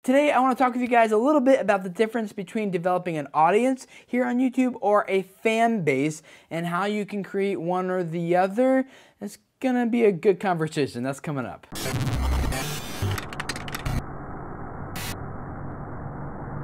Today, I want to talk with you guys a little bit about the difference between developing an audience here on YouTube or a fan base and how you can create one or the other. It's gonna be a good conversation. That's coming up.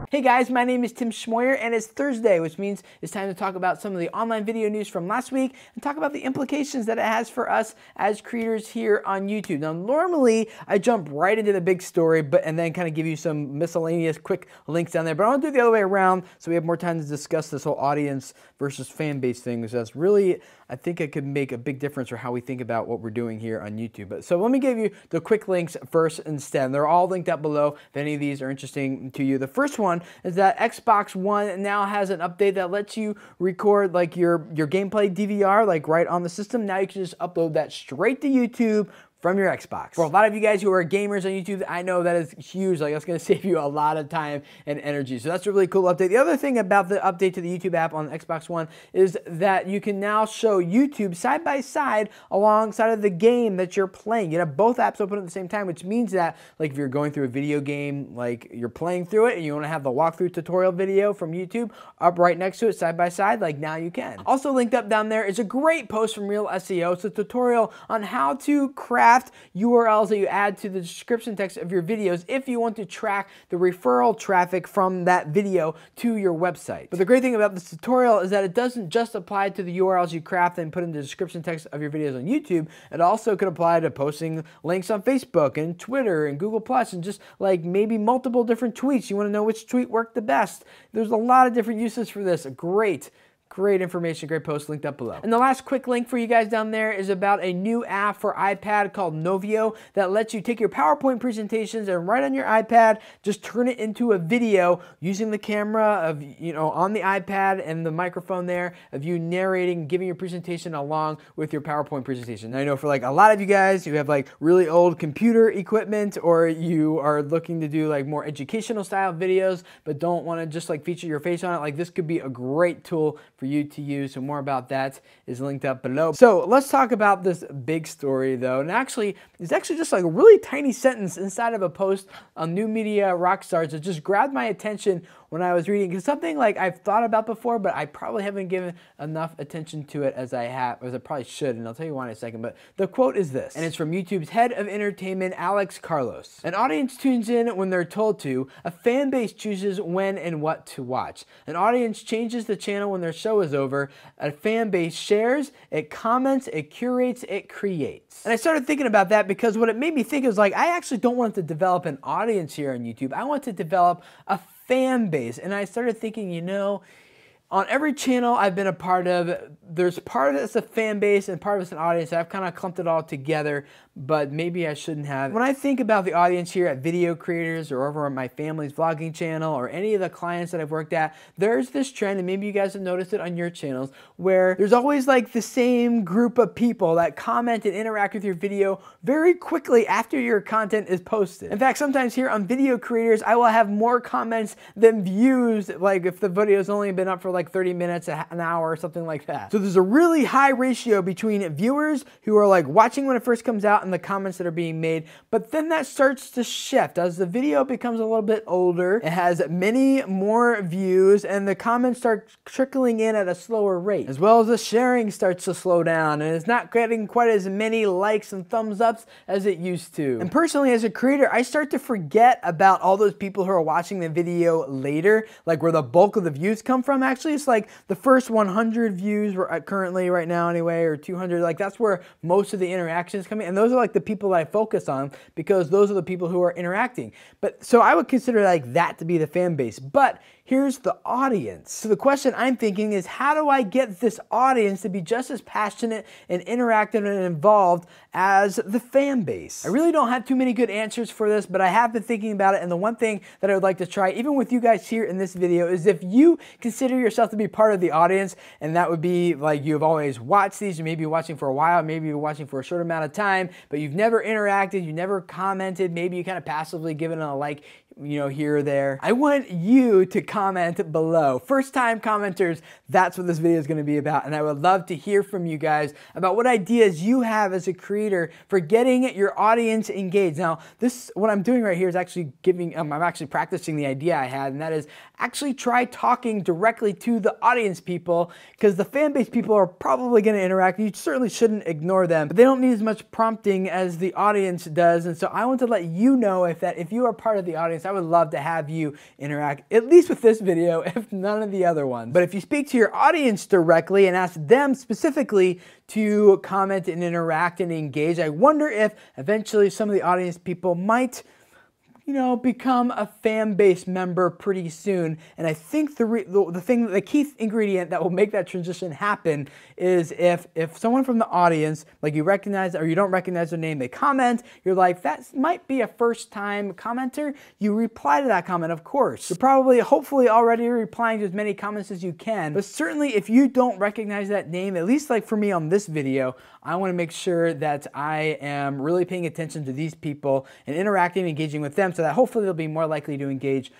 Hey guys, my name is Tim Schmoyer and it's Thursday, which means it's time to talk about some of the online video news from last week and talk about the implications that it has for us as creators here on YouTube. Now, normally I jump right into the big story, and then kind of give you some miscellaneous quick links down there, but I want to do it the other way around so we have more time to discuss this whole audience versus fan base thing, because that's really, I think it could make a big difference for how we think about what we're doing here on YouTube. So let me give you the quick links first instead. They're all linked up below if any of these are interesting to you. The first one is that Xbox One now has an update that lets you record like your gameplay DVR like right on the system. Now you can just upload that straight to YouTube from your Xbox. For a lot of you guys who are gamers on YouTube, I know that is huge. Like, that's gonna save you a lot of time and energy. So that's a really cool update. The other thing about the update to the YouTube app on the Xbox One is that you can now show YouTube side by side alongside of the game that you're playing. You have both apps open at the same time, which means that like if you're going through a video game, like you're playing through it and you wanna have the walkthrough tutorial video from YouTube up right next to it side by side, like now you can. Also linked up down there is a great post from Real SEO. It's a tutorial on how to craft URLs that you add to the description text of your videos if you want to track the referral traffic from that video to your website. But the great thing about this tutorial is that it doesn't just apply to the URLs you craft and put in the description text of your videos on YouTube. It also could apply to posting links on Facebook and Twitter and Google Plus and just like maybe multiple different tweets. You want to know which tweet worked the best. There's a lot of different uses for this. Great information, great post linked up below. And the last quick link for you guys down there is about a new app for iPad called Novio that lets you take your PowerPoint presentations and right on your iPad, just turn it into a video using the camera of, on the iPad and the microphone there of you narrating, giving your presentation along with your PowerPoint presentation. Now, I know for like a lot of you guys who have like really old computer equipment or you are looking to do like more educational style videos but don't want to just like feature your face on it, like this could be a great tool for you to use. So more about that is linked up below. So let's talk about this big story though. And actually, it's actually just like a really tiny sentence inside of a post on New Media Rockstars that just grabbed my attention when I was reading. It's something like I've thought about before, but I probably haven't given enough attention to it as I probably should. And I'll tell you why in a second. But the quote is this, and it's from YouTube's head of entertainment, Alex Carlos. An audience tunes in when they're told to. A fan base chooses when and what to watch. An audience changes the channel when their show is over. A fan base shares, it comments, it curates, it creates. And I started thinking about that because what it made me think is like, I actually don't want to develop an audience here on YouTube. I want to develop a fan base. And I started thinking, on every channel I've been a part of, there's part of it's a fan base and part of it's an audience. I've kind of clumped it all together, but maybe I shouldn't have. When I think about the audience here at Video Creators or over on my family's vlogging channel or any of the clients that I've worked at, there's this trend, and maybe you guys have noticed it on your channels, where there's always like the same group of people that comment and interact with your video very quickly after your content is posted. In fact, sometimes here on Video Creators, I will have more comments than views, like if the video's only been up for like 30 minutes, an hour, or something like that. So there's a really high ratio between viewers who are like watching when it first comes out and the comments that are being made, but then that starts to shift as the video becomes a little bit older. It has many more views and the comments start trickling in at a slower rate, as well as the sharing starts to slow down and it's not getting quite as many likes and thumbs ups as it used to. And personally, as a creator, I start to forget about all those people who are watching the video later, like where the bulk of the views come from. Actually, it's like the first 100 views we're at currently right now anyway, or 200, like that's where most of the interactions come in. And those are like the people that I focus on because those are the people who are interacting. But so I would consider like that to be the fan base. But here's the audience. So the question I'm thinking is, how do I get this audience to be just as passionate and interactive and involved as the fan base? I really don't have too many good answers for this, but I have been thinking about it. And the one thing that I would like to try, even with you guys here in this video, is if you consider yourself to be part of the audience, and that would be like you've always watched these, you may be watching for a while, maybe you're watching for a short amount of time, but you've never interacted, you never commented, maybe you kind of passively given a like here or there. I want you to comment below. First time commenters, that's what this video is going to be about. And I would love to hear from you guys about what ideas you have as a creator for getting your audience engaged. Now, what I'm doing right here is actually I'm actually practicing the idea I had, and that is actually try talking directly to the audience people, because the fan base people are probably going to interact. You certainly shouldn't ignore them, but they don't need as much prompting as the audience does. And so I want to let you know if you are part of the audience, I would love to have you interact, at least with this video, if none of the other ones. But if you speak to your audience directly and ask them specifically to comment and interact and engage, I wonder if eventually some of the audience people might become a Fanbase member pretty soon. And I think the key ingredient that will make that transition happen is if someone from the audience, like you recognize or you don't recognize their name, they comment, you're like, that might be a first-time commenter, you reply to that comment, of course. You're probably, hopefully already replying to as many comments as you can, but certainly if you don't recognize that name, at least like for me on this video, I want to make sure that I am really paying attention to these people and interacting and engaging with them, so that hopefully they'll be more likely to engage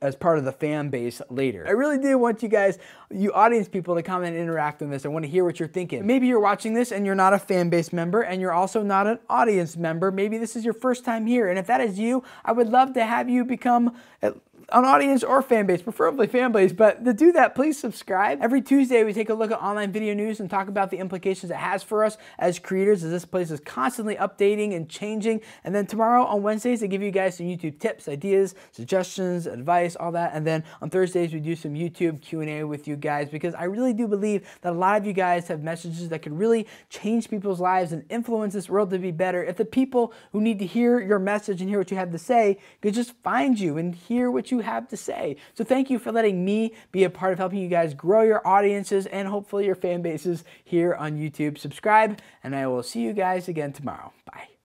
as part of the fan base later. I really do want you audience people to comment and interact on this. I want to hear what you're thinking. Maybe you're watching this and you're not a fan base member and you're also not an audience member. Maybe this is your first time here. And if that is you, I would love to have you become an audience or fan base, preferably fan base. But to do that, please subscribe. Every Tuesday, we take a look at online video news and talk about the implications it has for us as creators, as this place is constantly updating and changing. And then tomorrow on Wednesdays, I give you guys some YouTube tips, ideas, suggestions, advice, all that. And then on Thursdays, we do some YouTube Q&A with you guys, because I really do believe that a lot of you guys have messages that could really change people's lives and influence this world to be better. If the people who need to hear your message and hear what you have to say could just find you and hear what you have to say. So thank you for letting me be a part of helping you guys grow your audiences and hopefully your fan bases here on YouTube. Subscribe, and I will see you guys again tomorrow. Bye.